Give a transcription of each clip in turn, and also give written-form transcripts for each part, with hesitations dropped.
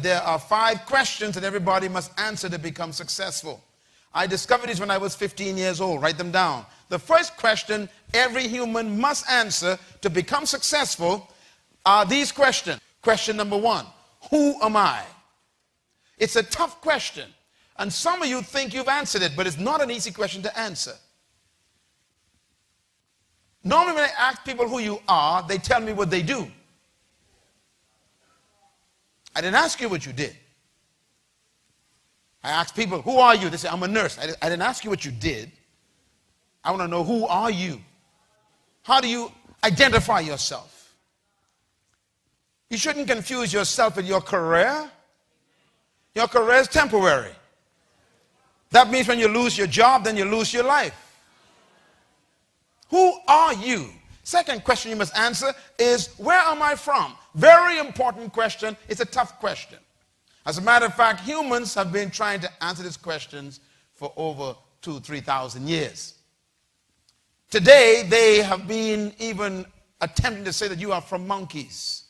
there are 5 questions that everybody must answer to become successful. I discovered these when I was 15 years old. Write them down. The first question every human must answer to become successful are these questions. Question number 1, who am I? It's a tough question. And some of you think you've answered it, but it's not an easy question to answer. Normally when I ask people who you are, they tell me what they do. I didn't ask you what you did. I asked people, who are you? They say, I'm a nurse. I didn't ask you what you did. I want to know, who are you? How do you identify yourself? You shouldn't confuse yourself with your career. Your career is temporary. That means when you lose your job, then you lose your life. Who are you? Second question you must answer is, where am I from? Very important question. It's a tough question. As a matter of fact, humans have been trying to answer these questions for over 2,000 to 3,000 years. Today, they have been even attempting to say that you are from monkeys.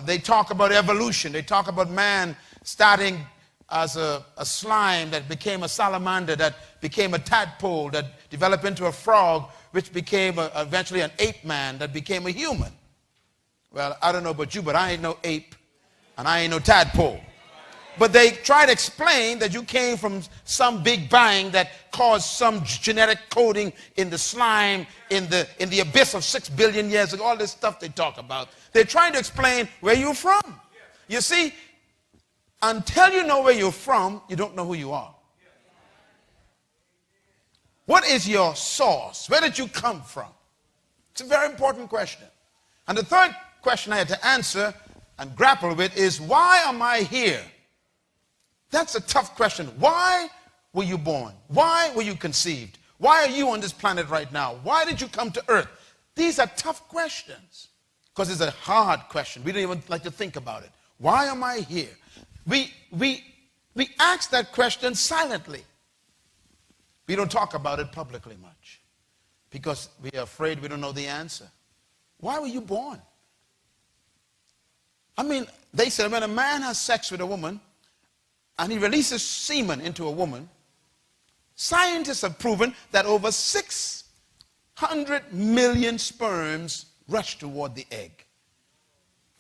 They talk about evolution. They talk about man starting as a slime that became a salamander, that became a tadpole, that developed into a frog, which became eventually an ape man, that became a human. Well, I don't know about you, but I ain't no ape, and I ain't no tadpole. But they try to explain that you came from some big bang that caused some genetic coding in the slime, in the abyss of 6 billion years ago, all this stuff they talk about. They're trying to explain where you're from. You see, until you know where you're from, you don't know who you are. What is your source? Where did you come from? It's a very important question. And the third question I had to answer and grapple with is, why am I here? That's a tough question. Why were you born? Why were you conceived? Why are you on this planet right now? Why did you come to earth? These are tough questions because it's a hard question. We don't even like to think about it. Why am I here? We ask that question silently. We don't talk about it publicly much because we are afraid we don't know the answer. Why were you born? I mean, they said when a man has sex with a woman and he releases semen into a woman, scientists have proven that over 600 million sperms rush toward the egg.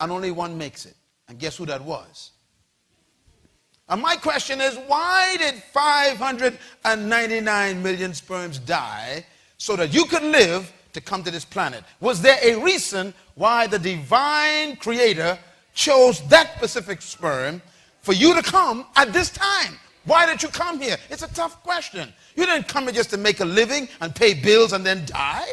And only one makes it. And guess who that was? And my question is, why did 599 million sperms die so that you could live to come to this planet? Was there a reason why the divine creator chose that specific sperm for you to come at this time? Why did you come here? It's a tough question. You didn't come here just to make a living and pay bills and then die.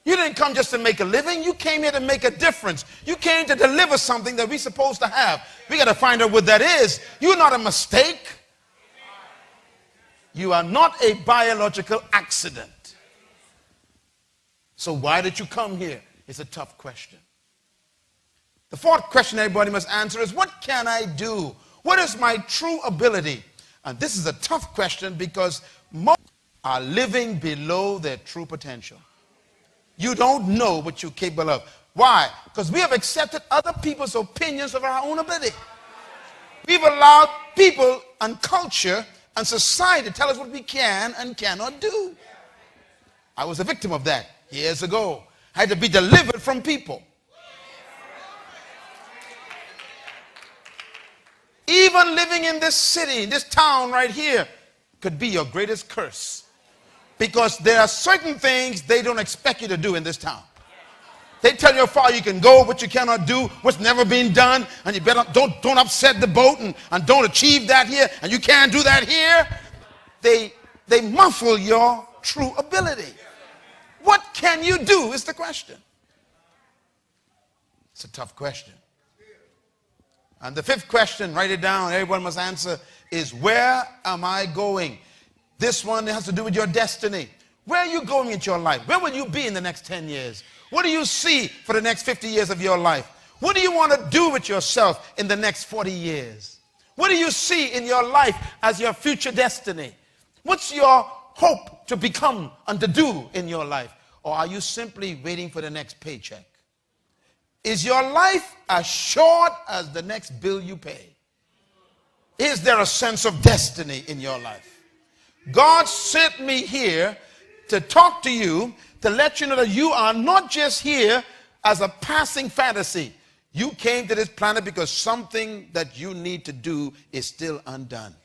You didn't come just to make a living. You came here to make a difference. You came to deliver something that we're supposed to have. We got to find out what that is. You're not a mistake. You are not a biological accident. So why did you come here? It's a tough question. The fourth question everybody must answer is, what can I do? What is my true ability? And this is a tough question because most are living below their true potential. You don't know what you're capable of. Why? Because we have accepted other people's opinions of our own ability. We've allowed people and culture and society to tell us what we can and cannot do. I was a victim of that years ago. I had to be delivered from people. Even living in this city, this town right here, could be your greatest curse. Because there are certain things they don't expect you to do in this town. They tell you how far you can go, what you cannot do, what's never been done, and you better don't upset the boat and don't achieve that here, and you can't do that here. They muffle your true ability. What can you do is the question. It's a tough question. And the fifth question, write it down, everyone must answer, is where am I going? This one has to do with your destiny. Where are you going in your life? Where will you be in the next 10 years? What do you see for the next 50 years of your life? What do you want to do with yourself in the next 40 years? What do you see in your life as your future destiny? What's your hope to become and to do in your life? Or are you simply waiting for the next paycheck? Is your life as short as the next bill you pay? Is there a sense of destiny in your life? God sent me here to talk to you, to let you know that you are not just here as a passing fantasy. You came to this planet because something that you need to do is still undone.